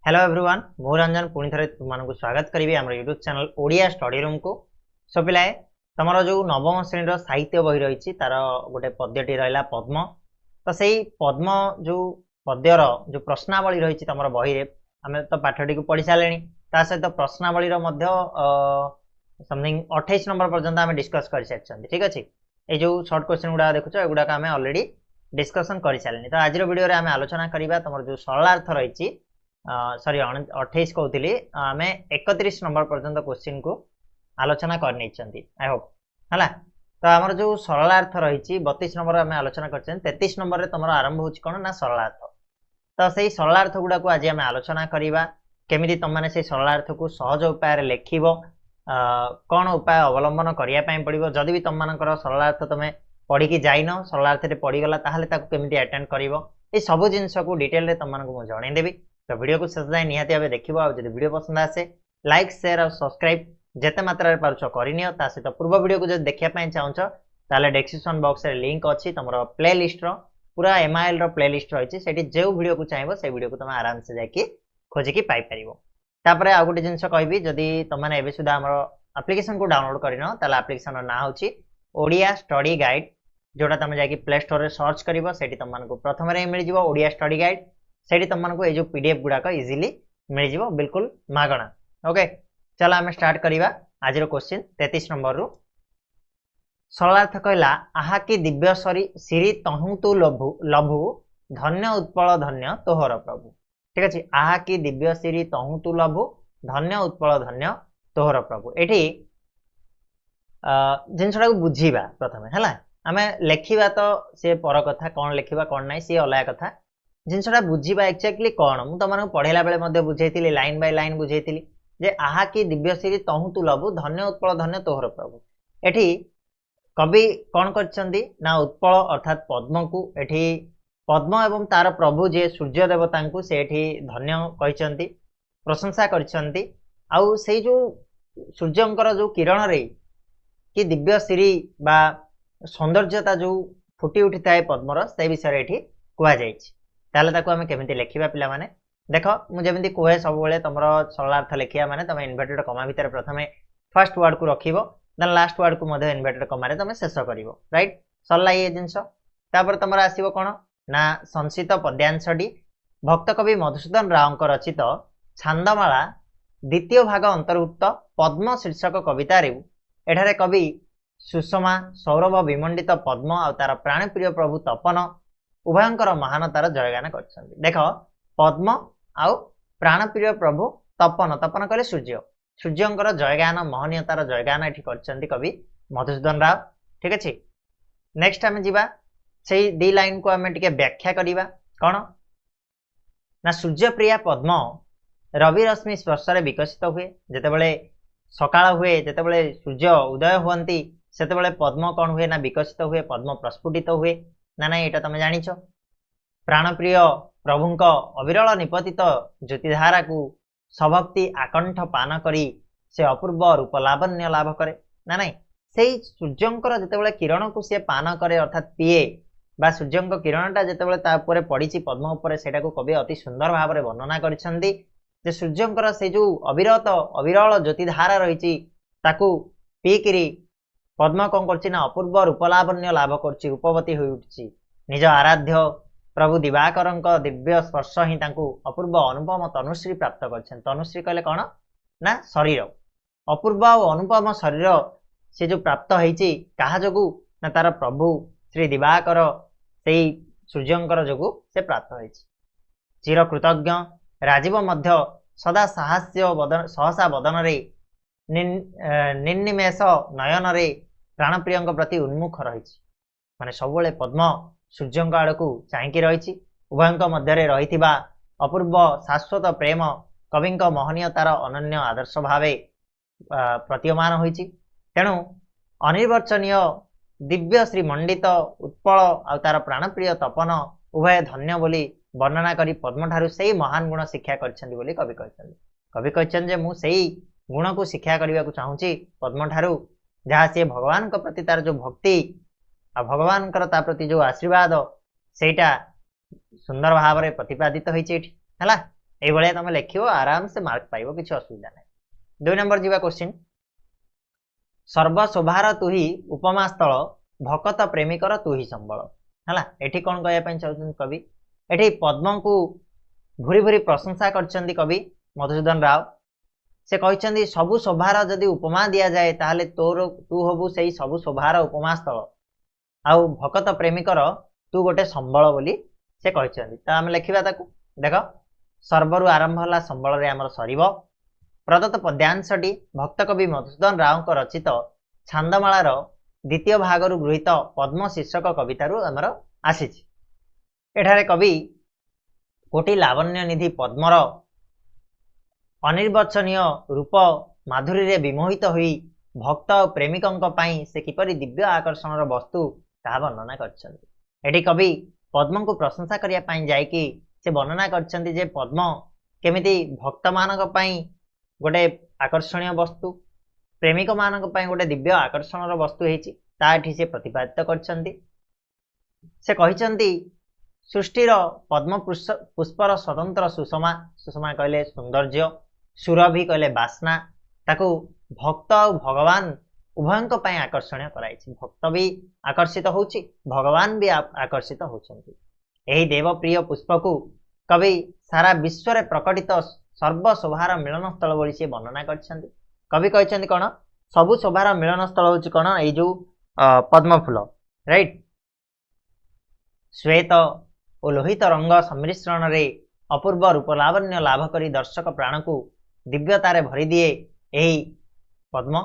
Hello everyone मु रंजन पुणी थे तुमको स्वागत करी आम YouTube channel Odia study room को। सो पिलाए तुम जो नवम श्रेणी साहित्य बही रही तार गोटे पद्यटी रहा पद्म। तो से पद्म जो पद्यर जो प्रश्नावली रही तुम बही आम तो पाठटी को पढ़ी सारे सहित प्रश्नावली समथिंग 28 नंबर पर्यंत आम डिस्कस कर सारी। ठीक अच्छे ये जो सर्ट क्वेश्चन गुड़ा देखुच एगुड़ा आम अलरेडी डिस्कसन कर सारे। तो आज वीडियो आम आलोचना करवा तुम जो सरलार्थ रही सॉरी 28 कहती आम 31 नंबर पर्यंत क्वेश्चन को आलोचना करनी आई होप है। तो आमर जो सरलार्थ रही 32 नंबर आम आलोचना कर 33 नंबर तुम आरंभ हो कौन ना सरलार्थ। तो से सरलार्थ गुड़ा को आज आम आलोचना करवा केमी तुम मैंने से सरलार्थ को सहज उपाय लिख कौन उपाय अवलंबन करने पड़ो। जदि भी तुम मानकर सरलार्थ तुम पढ़ी की जाइन सरलार्थ पढ़ीगला केमी अटेंड कर सब जिनस को डिटेल तुमको जनईदेवी। तो वीडियो को शेष जाए निहाती भाव देखो। आदि वीडियो पसंद आसे लाइक शेयर और सब्सक्राइब जिते मात्रा पार्छ करनी सहित पूर्व वीडियो को जो देखापी चाहूच ताले डिस्क्रिप्शन बॉक्स रे लिंक अच्छी तुम प्ले लिस्ट पूरा एमआईएल रो प्ले लिस्ट रही है जो वीडियो को चाहिए से वीडियो को तुम आराम से जाकि खोजिकी पाइपर। तापर आ गोटे जिन कहबी जदि तुमने एवं सुधा आम एप्लिकेशन को डाउनलोड करन ताले एप्लिकेशन ना हूँ ओडिया स्टडी गाइड जोटा तुम जाकि प्ले स्टोर रे सर्च कर तुमको प्रथम मिल जाओ ओडिया स्टडी गाइड से तुमको ये पीडीएफ गुड़ाक इजिली मिल जाओ बिल्कुल मागणा। ओके चलो आम स्टार्ट करवा आज क्वेश्चन 33 नंबर रु। सरलार्थ कहला आहा कि दिव्य सिरी तहु तु लभु लभु धन्य उत्पल धन्य तोहर प्रभु। ठीक अच्छे आहा कि दिव्य सिरी तहु तु लभु धन्य उत्पल धन्य तोहर प्रभु। ये जिनसा बुझा प्रथम है आम लेखा तो सी पर कथा कौन लिखा कौन ना सी अलग कथा जिनसा बुझा एक्जाक्टली कौन मुझे तुमको पढ़ेला बेले बुझे लाइन बाय लाइन बुझे जे आहा कि दिव्य सिरी तहु तु लभु धन्य उत्पल धन्य तोहर प्रभु। एठी कवि कौन करना उत्पल अर्थात पद्म को एठी पद्म एवं तार प्रभु जे सूर्य देवता को से धन्य कहते प्रशंसा करछंती। आउ से जो सूर्यंकर जो किरण रे कि दिव्य सिरी बा सौंदर्यता जो फुटी उठी थाए पद्मर से विषय ये कहुई ताले आम केमी लिखा पिला माने देख मुझे कहे सब तुम सरलार्थ लिखा माने तुम इनवर्टेड कमा भितर प्रथम फर्स्ट वर्ड को रखिब देन लास्ट वर्ड को इनवर्टेड कमारे तुम शेष कर राइट सरला ये जिनस। तापर तुम आसो कौन ना संस्कृत पद्यांशटी भक्त कवि मधुसूदन राव रचित छांदमाला द्वितीय भाग अंतर्भुक्त पद्म शीर्षक कवितार एठारे कवि सुषमा सौरभ विमंडित पद्म आ तार प्राणप्रिय प्रभु तपन उभयंकर महानतार जयगान कर। देख पद्म आउ प्राणप्रिय प्रभु तपन तपन कहले सूर्य सूर्यंकर जयगान महनीयतार जयगान ये कर कवि मधुसूदन राव। ठीक अच्छे नेक्स्ट आम जा से दी लाइन को आम टे व्याख्या करवा कौन ना सूर्यप्रिया पद्म रवि रश्मि स्पर्श विकसित हुए जितेबले सकाळ हुए जितेबले सूर्य उदय हुंती से पद्म कौन हुए ना विकसित हुए पद्म प्रस्फुटित हुए ना ना यहाँ तुम जाच प्राणप्रिय प्रभुंक अविरल निपतित ज्योतिधारा को सभक्ति आकंठ पान करी से अपूर्व रूप लावण्य लाभ करे ना ना से सूर्यंकर जितेबाला किरण को सी पान करे अर्थात पीए बा सूर्यंक किरणटा जितेबाला पड़ी पद्म उपर से कवि अति सुंदर भाव में वर्णना कर सूर्यंकर से जो अविरल ज्योतिधारा रही पीकरी पद्म कौन कर अपूर्व रूपलावण्य लाभ कर रूपवती हो उठी निज आराध्य प्रभु दिवाकर दिव्य स्पर्श ही अपूर्व अनुपम तनुश्री प्राप्त कर। तनुश्री कहले कौन ना शरीर अपूर्व और अनुपम शरीर से जो प्राप्त होती क्या जो ना तार प्रभु श्री दिवाकर से सूर्यंकर जो से प्राप्त हो चिर कृतज्ञ राजीव मध्य सदा साहस्य बदन सहसा बदन रे निर्निमेष नयन रे प्राणप्रिय प्रति उन्मुख रही माने सब पद्म सूर्य आड़ को चाहकी रही उभयों मध्य रही अपूर्व शाश्वत प्रेम कवि महनीयतार अनन्य आदर्श भाव प्रतीयमान होती तेणु अनिर्वचनीय दिव्य श्रीमंडित उत्पल आ तार प्राणप्रिय तपन उभय धन्य बोली वर्णना करी पद्म ठारू से महान गुण शिक्षा करी कवि कहते मु से गुण को शिक्षा करने को चाहूँगी पद्म ठारू जहाँ सी भगवान प्रति तार जो भक्ति आ भगवान प्रति जो आशीर्वाद सेटा सुंदर भाव में प्रतिपादित होती है ये तुम लिख आराम से मार्क पाइब किसी असुविधा ना। 2 नंबर जीवा क्वेश्चन सर्वशोभार तु ही उपमा स्थल भकत प्रेमिकर तु ही संबल है एठी कौन कहवाई चाहते कवि एठी पद्म को भूरी भूरी प्रशंसा करछंती कवि मधुसूदन राव से कहते सबु शोभार जदि उपमा दि जाए ताहले तोर तू हबु से सबु शोभार उपमा स्थल आउ भकत प्रेमिकर तू गोटे संबल बोली से कहते तो आम लिखा देख सर्वरु आरंभ है संबल रे आमर सरीब प्रदत्त पद्यांशटी भक्त कवि मधुसूदन राव रचित छांदमालार द्वितीय भागरु गृहीत पद्म शीर्षक कवितारु आमर आसीछि। एठारे कवि कोटि लावण्य निधि पद्मर अनिर्वचनीय रूप माधुरी रे विमोहित हुई भक्त और प्रेमिकों पई से किपरि दिव्य आकर्षण वस्तु ताहा वर्णना करछन्ति। एठी कवि पद्म को प्रशंसा करिया पई जायकि से वर्णना करछन्ति जे पद्म केमिति भक्त मानक पई गोटे आकर्षणीय वस्तु प्रेमिक मानक पई गोटे दिव्य आकर्षण वस्तु हेछि ताठी से प्रतिपादित करछन्ति। से कहिछन्ति सृष्टिर पद्म पुष्पर स्वतंत्र सुषमा सुषमा कहले सौंदर्य सुरभि कहले बासना ताकू भक्त और भगवान उभयंक पई आकर्षणीय कराइछि। भक्त भी आकर्षित होछि भगवान भी आकर्षित होछन्ति। एही देवप्रिय पुष्प को कवि सारा विश्व रे प्रकटित सर्वशोभार मिलन स्थल बोली से वर्णना करछन्ति। कवि कहछन्ति कोन सबु शोभार मिलन स्थल होछि कोन एई जो पद्म फूल राइट श्वेत और लोहित रंग सम्मिश्रण रे अपूर्व रूप लावण्य लाभ करी दर्शक प्राण को दिव्यतार भरी दिए यही पद्म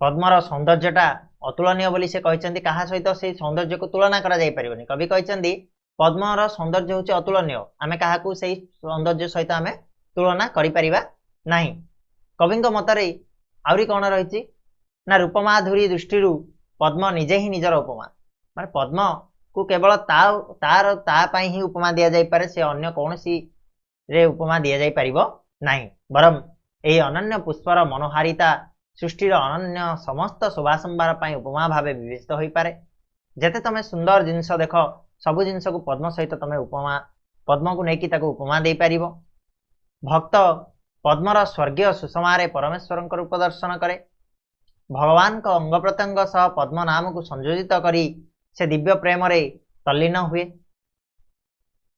पद्मर सौंदर्यटा अतुलनीय बोली से कहते कहा सहित से सौंदर्य को तुलना करा जाई परिबनी। कवि कहते पद्मर सौंदर्य होछि अतुलनीय आमे काहाकू से सौंदर्य सहित आमे तुलना करि परिबा नाही। कविंक मतरे आउरी कौन रही ना रूपमाधुरी दृष्टि पद्म निजे ही निजर उपमा माने पद्म को केवल तार ही उपमा दि जाई पारे से अन्य कौनसी रे उपमा दि जाई परिबो नाही। बरम एही अनन्य पुष्पर मनोहारिता सृष्टिर अनन्य समस्त शोभा संभार पाई उपमा भावे विवेचित होई पारे। जेते तमे सुंदर जिनस देख सबु जिनस को पद्म सहित तमे उपमा पद्म को नेकी ताको उपमा दे पारिबो। भक्त पद्मर स्वर्गीय सुषमारे परमेश्वर रूप दर्शन करे भगवान का अंग प्रत्यंग सह पद्म नाम को संयोजित करी से दिव्य प्रेम रे तल्लीन हुए।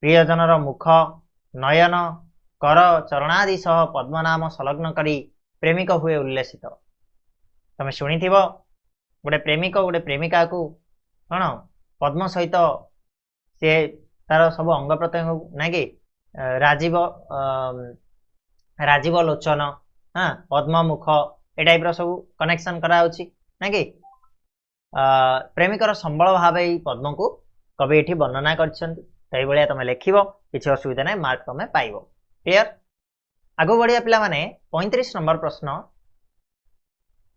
प्रियजनर मुख नयन कर चरणादि सह पद्म नाम संलग्न करी प्रेमिक हुए उल्लेसित। तमे शुणिथिब गोटे प्रेमिक गोटे प्रेमिका को कौन पद्म सहित से तार सब अंग प्रत्यंग ना कि राजीव राजीव लोचन हाँ पद्म मुख ए टाइप सब कनेक्शन कराउछि ना कि प्रेमिकर संबल भाव पद्म को कवि एठी वर्णना करछन्ति। तई बलिया तमे लिखिबो किछि असुविधा नै मार्क तमे पाइबो। क्लियर आगो बढ़िया पिला माने 35 नंबर प्रश्न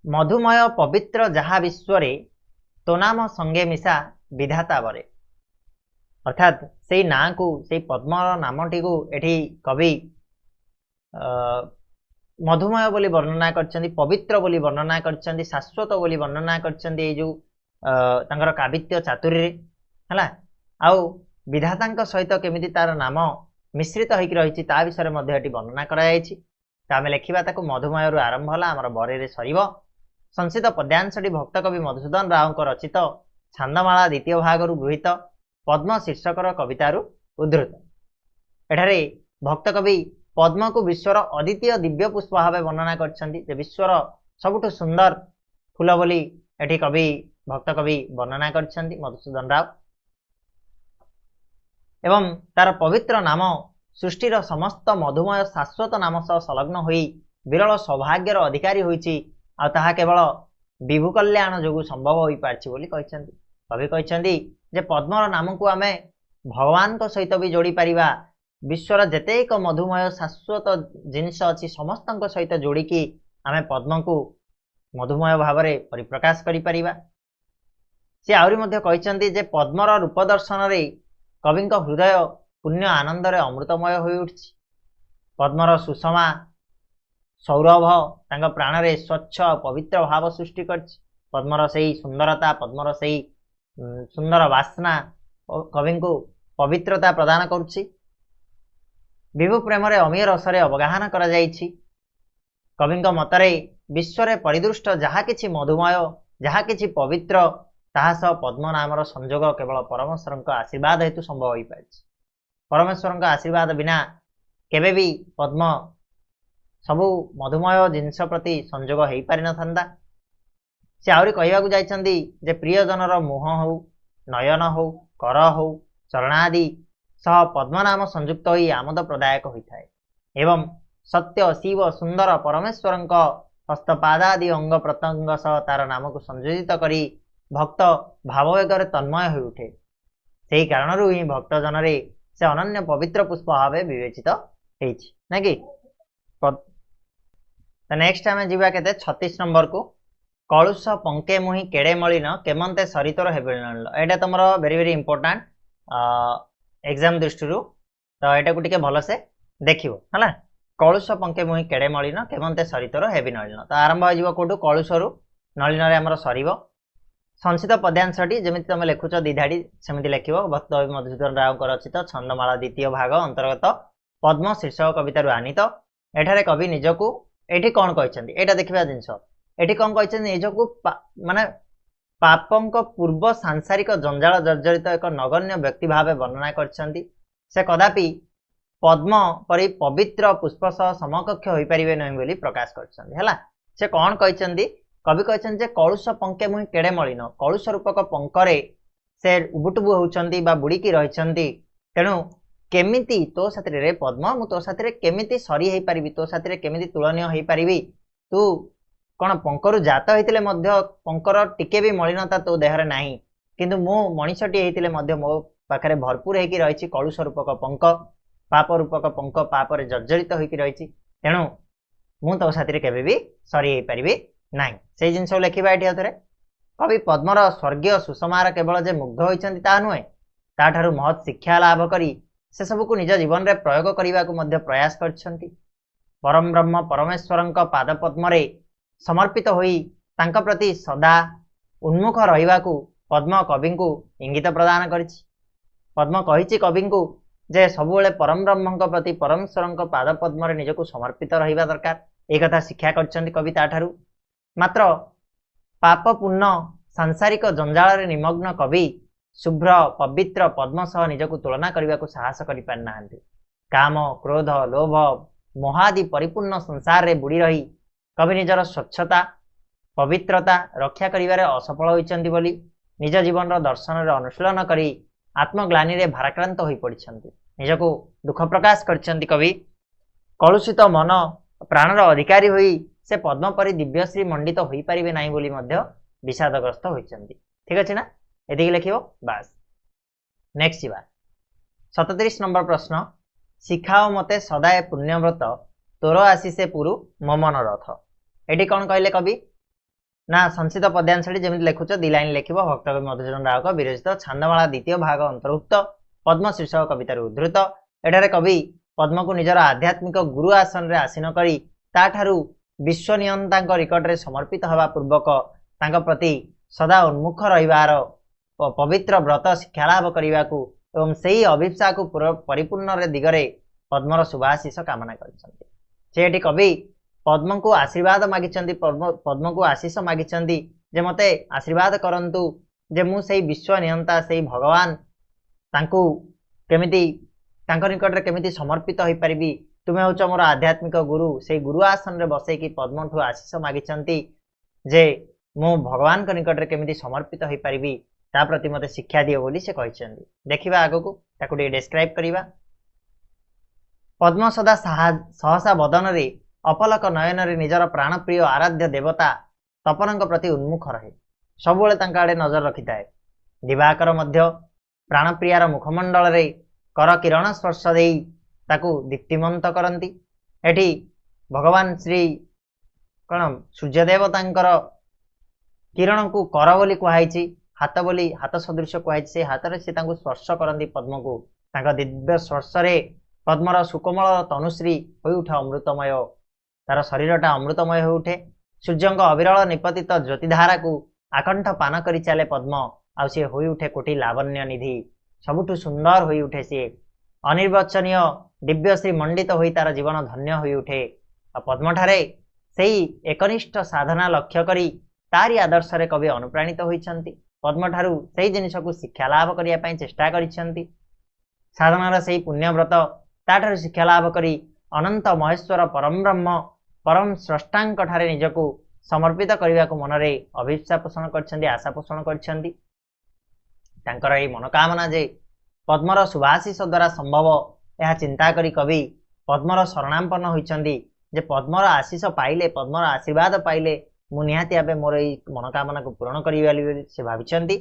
मधुमय पवित्र जहा विश्व रे तो नाम संगे मिशा विधाता बरे अर्थात से ना को से पद्म नामटी को एठी कवि मधुमय बोली वर्णना करछन्ति पवित्र बोली वर्णना करछन्ति शाश्वत बोली वर्णना करछन्ति ए जो तांकर काव्य चातुर्य हला आउ विधातांक सहित केमिति तार नाम मिश्रित होइक रहिछि ता विषय मध्ये एटी वर्णना करा जायछि। ता आमे लेखिबा ताको मधुमय रु आरंभ होला हमर बरे रे सरीबो। संसित पद्यांशटी भक्त कवि मधुसूदन राव को रचित छांदमाला द्वितीय भाग रु गृहीत पद्म शीर्षकर कवितारु उद्धृत। एठारे भक्त कवि पद्म को विश्वर अद्वितीय दिव्य पुष्प भाव वर्णना करछन्ति जे विश्वर सबुठु सुंदर फूल बोली एठी कवि भक्त कवि वर्णना करछन्ति मधुसूदन राव एवं तार पवित्र नाम सृष्टिर समस्त मधुमय शाश्वत नाम सह संलग्न होई विरल सौभाग्यर अधिकारी होईछि आ ताहा केवल विभु कल्याण जोगु संभव होई पारछि बोली कहिसन्ति। कवि कहिसन्ति जे पद्मर नाम को आमे भगवान को सहित भी जोड़ी परिबा विश्वर जेतेक मधुमय शाश्वत जिनिस अछि समस्तक सहित जोड़ी की आमे पद्म को मधुमय भाव रे परिप्रकाश करि परिबा। से आउरी मध्ये कहिसन्ति जे पद्मर रूप दर्शन रे कविंक हृदय पुण्य आनंद रे अमृतमय होई उठछि। पद्मर सुषमा सौरभ तांग प्राण रे स्वच्छ पवित्र भाव सृष्टि करछि। पद्मर सेही सुंदरता पद्मर सेही सुंदर वासना कविंक पवित्रता प्रदान करुछि। विभु प्रेम अमीय रसरे अवगाहन करा जाइछि। कविंक मतरे विश्व परिदृष्ट जहा किछि मधुमय जहा किछि पवित्र ताहा सह पद्म नामर संयोग केवल परमेश्वर आशीर्वाद हेतु संभव हो पारे। परमेश्वर आशीर्वाद बिना केबे भी पद्म सबु मधुमय जिनस प्रति संयोग हो पारि नथांदा। से आहरी कहवाकू जाइछन्ती जे प्रियजनर मुह हो नयन हो कर हो चरणादि सह पद्म नाम संयुक्त होई आमोद प्रदायक होता है एवं सत्य शिव सुंदर परमेश्वर हस्तपादादि अंग प्रत्यंग सह तार नाम को संयोजित करी भक्त भाववेगर तन्मय हो उठे। से कारण ही भक्तजन से अनन्य पवित्र पुष्प भाव विवेचित ना कि। नेक्स्ट आम जीवा के 36 नंबर को कलुष पंके मुहि केड़े मलिन केमंते सरितर हेबेल। एटा तुम वेरी वेरी इंपोर्टेंट एग्जाम दृष्टि तो यहाँ को टिके भलसे देखियो है। कलुष पंके मुहि केड़े मलिन केमंते सरितर हेबी नलिन। तो आरंभ हो कौटू कलुषरू नलिन आमर सर संक्षिप्त पद्यांशटी जमी तुम लिखुच दिधाड़ी सेमती लिख भक्त मधुसूदन राव रचित छंदमाला द्वितीय भाग अंतर्गत पद्म शीर्षक कवितार आनीत। एठारे कवि निजकू एठी कौन कहते यहाँ देखा जिनस एठी कौन कहते निजकू माने पापंक पूर्व सांसारिक जंजाल जर्जरित एक नगण्य व्यक्ति भाव वर्णना करछन्ति। से कदापि पद्म परि पवित्र पुष्प सह समकक्ष हो पारे नहीं बोली प्रकाश करछन्ति। से कौन कहते कवि कहते कलुष पंके मुहि केड़े मलिन कलुष रूपक पंकरे से उबुटुबु होउछन्ति बा बुड़ीकी रहिछन्ति। तेणु केमिति तो साथी रे पद्म मु तो साथी रे केमिति सरी हो पारि तो साथी रे केमिति तुलनीय हो पारि। तू कौन पंकरु जात होइतिले मध्य पंकर टिके भी मलिनता तो देहरे नाही किंतु मो मनीषटी होइतिले मध्य मो पाखरे भरपूर होइकी रहिछि कलुष रूपक पंक पाप रूपक पंक पापरे जर्जरित होइकी रहिछि। तेणु मु तो साथी रे केबे भी सरी हो पारि नाही। से जिनस लिखा ये थे कवि पद्मर स्वर्गीय सुषमार केवल जे मुग्ध होइछन्ति ता नुहे ताठारु महत् शिक्षा लाभ करी से सबको निज जीवन में प्रयोग करने को प्रयास करछन्ति। परम ब्रह्म परमेश्वरंक पाद पद्मरे समर्पित होई तांका प्रति सदा उन्मुख रहिबाकू पद्म कवि को इंगित प्रदान करिछि। पद्म कहिछि कवि को जे सबुले परम ब्रह्म प्रति परमेश्वरंक पाद पद्मरे निजको समर्पित रहिबा दरकार एक कथा शिक्षा करछन्ति कवि ताठारु। मात्र पाप पुण्य सांसारिक जंजाल निमग्न कवि शुभ्र पवित्र पद्म सह निजको तुलना करने को साहस कर पारि नाहांति। काम क्रोध लोभ मोहादि परिपूर्ण संसार रे बुड़ी रही कवि निजर स्वच्छता पवित्रता रक्षा करिवारे असफल होइछन्ति बोली निज जीवन दर्शन रे अनुशीलन करी आत्मग्लानि रे भाराक्रांत होई पड़िछन्ति। निजको दुख प्रकाश करछन्ति कवि। कलुषित मन प्राणर अधिकारी होई से पद्म परि दिव्यश्री मंडित हो पारे ना बोली विषादग्रस्त होइछन्ति। ठीक अच्छे ना ये लिखियो बास। नेक्स्ट जीवा 37 नंबर प्रश्न शिखाओ मते सदाए पुण्यव्रत तोर आशीषे पुरु ममन रथ। ये कौन कहले कवि ना संक्षिप्त पद्यांशटी जमी लिखुच दी लाइन लिख भक्त मधुसूदन राव विरचित छंदमाला द्वितीय भाग अंतर्भुक्त पद्म शीर्षक कवितार उद्धृत। एठारे कवि पद्म को निजर आध्यात्मिक गुरु आसन रे आसीन करी ताठारु विश्वनियंता निकट में समर्पित हवा पूर्वक तांका प्रति सदा उन्मुख रहिबार पवित्र व्रत शिक्षा लाभ करने को एवं सही अभिप्सा को परिपूर्ण दिगरे पद्मर शुभाशीष कामना करछन्ति। से कवि पद्म को आशीर्वाद मागिचन्ति पद्म को आशीष मागिचन्ति जे मते आशीर्वाद करंतु जे मु सही विश्वनियंता सही भगवान तांकु केमिति तांको निकट रे केमिति समर्पित होई परिबी तुम्हें हूँ मोर आध्यात्मिक गुरु से गुरु आसन रे बसैकी पद्म ठू आशीष मागिचन्ति जे मु भगवान को निकट रे केमिति समर्पित होई परिबी ता प्रति मते शिक्षा दियो बोली से कहिसन्ति। देखिबा आगो को ताकु डिस्क्राइब करिबा। पद्म सदा सहसा बदन रे अपलक नयन रे निजर प्राणप्रिय आराध्य देवता तपनक प्रति उन्मुख रहे सबुले तांका आड़े नजर रखिथाए। दिवाकर मध्य प्राणप्रियार मुखमंडल रे कर किरण स्पर्श देई ताकू दीप्तिमंत करती। एठी भगवान श्री कौन सूर्यदेव तांकर किरण को कर बोली कहुई हाथ बोली हाथ सदृश कहुई से हाथ से स्पर्श करती पद्म को तांका दिव्य स्पर्श रे पद्मर सुकोमल तनुश्री हो उठे अमृतमय तार शरीरटा अमृतमय हो उठे। सूर्यंक अविरल निपतित ज्योतिधारा को आकंठ पान करी चले पद्म आउ सी हो उठे कोटि लावण्य निधि सबुठु सुंदर हो उठे सी अनिर्वचनीय दिव्य श्री मंडित होई तार जीवन धन्य होई उठे। पद्मठारे सेही एकनिष्ठ साधना लक्ष्य करी तारी आदर्श रे कवि अनुप्राणित होइछन्ति। पद्मठारु सेही जिनिस को शिक्षा लाभ करिया पई चेष्टा करिछन्ति। साधनार सेही पुण्यव्रत ताठारु शिक्षा लाभ करी अनंत महेश्वर परम ब्रह्म परम स्रष्टांक ठारे निजको समर्पित करने को मनरे अभिप्सा पोषण करछन्ति, आशा पोषण करछन्ति। तांकर एही मनोकामना जे पद्मर सुभाषिष द्वारा संभव यह चिंता करी कवि पद्मर शरणापन्न होइछन्ति जे पद्मर आशीष पाइले पद्मर आशीर्वाद पाइले मु निहाती भाबे मोर एही मनोकामना को पूर्ण करिबाली से भाविछन्ति।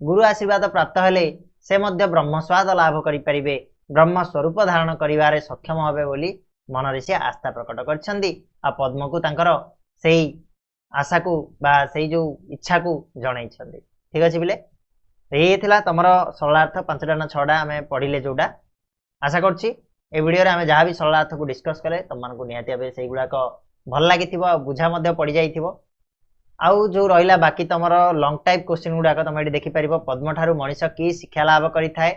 गुरु आशीर्वाद प्राप्त हेले से मध्य ब्रह्म स्वाद लाभ करि परिबे, ब्रह्म स्वरूप धारण करिवारे सक्षम होबे बोली मनरे से आस्था प्रकट करछन्ति। आ पद्म को तांकर सेही आशा को बा सेही जो इच्छा को जणाइछन्ति। ठीक अछि बिले ये थिला तमरो सरलार्थ 5टा ना 6टा आमे पढिले जोडा। आशा करछि ए वीडियो रे आमे जहा भी सरलार्थ को डिस्कस करे तमन को निहाती भाबे सेही गुडा को भल लागिथिबो, बुझा मध्य पड़ी जाइथिबो। आउ जो रहिला बाकी तमरो लॉन्ग टाइप क्वेश्चन गुडा तमे एठी देखि परिबो। पद्म ठारु मनीष की शिक्षा लाभ करिथाय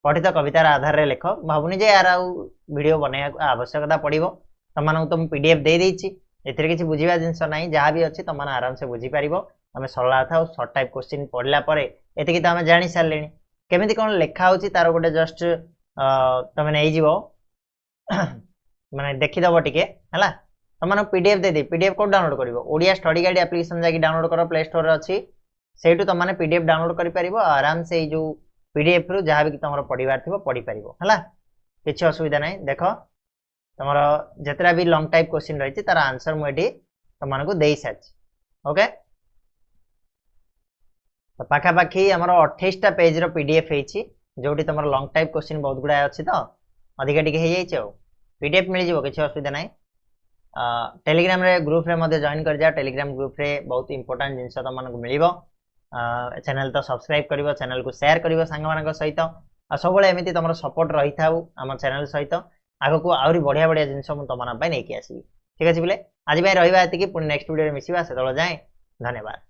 पठित कवितार आधार रे लेख। भाबुनी जे यार आउ वीडियो बनाया आवश्यकता पड़िबो। तमन तो पीडीएफ दे देइछि, एथिरे किछि बुझिबा जिंस नाही, जहा भी अछि तमन आराम से बुझी परिबो। आमे सरलार्थ और शॉर्ट टाइप क्वेश्चन पढ़ला परे एतिकी त आमे जानि सारलेनी केमिति कोन लेखा होछि तार गोटे जस्ट तमे नै जिवो माने देखि दबो टिके हला। तमन पीडीएफ दे दे, पीडीएफ कोड डाउनलोड करिवो। ओडिया स्टडी गाइड एप्लीकेशन जाकी डाउनलोड करो, प्ले स्टोर रे अछि, सेटु तमने पीडीएफ डाउनलोड करि परिबो। आराम से जो पीडीएफ रु जहा भी तमरो पढिबार थिबो पढि परिबो हला, किछि असुविधा नै। देखो तमरो जेतरा भी लॉन्ग टाइप क्वेश्चन रहिछि तार आंसर मु एठी तमन को देई साछि। ओके तो पाखा पाखी हमरो 28टा पेज रो पीडीएफ हेछि जोटी तमरो लॉन्ग टाइप क्वेश्चन बहुत गुडा अछि तो अधिका टिके हे जाइछ। पीडीएफ मिल जिवो, किछि असुविधा नै। टेलीग्राम रे ग्रुप रे मध्ये जॉइन कर जा। टेलीग्राम ग्रुप रे बहुत इंपोर्टेंट जिंस तमन को मिलिबो। चैनल तो सब्सक्राइब करिवो, चैनल को शेयर करिवो सांग मानक सहित। आ सब बेले एमिति तमरो सपोर्ट रही थाउ हम चैनल सहित। आगो को आउरी बढ़िया बढ़िया जिंस मु तमन पय नै कि आसी। ठीक अछि बिले आज भाई रहिबा एतिकी, पुनी नेक्स्ट वीडियो रे मिसिबा। से तळ जाय धन्यवाद।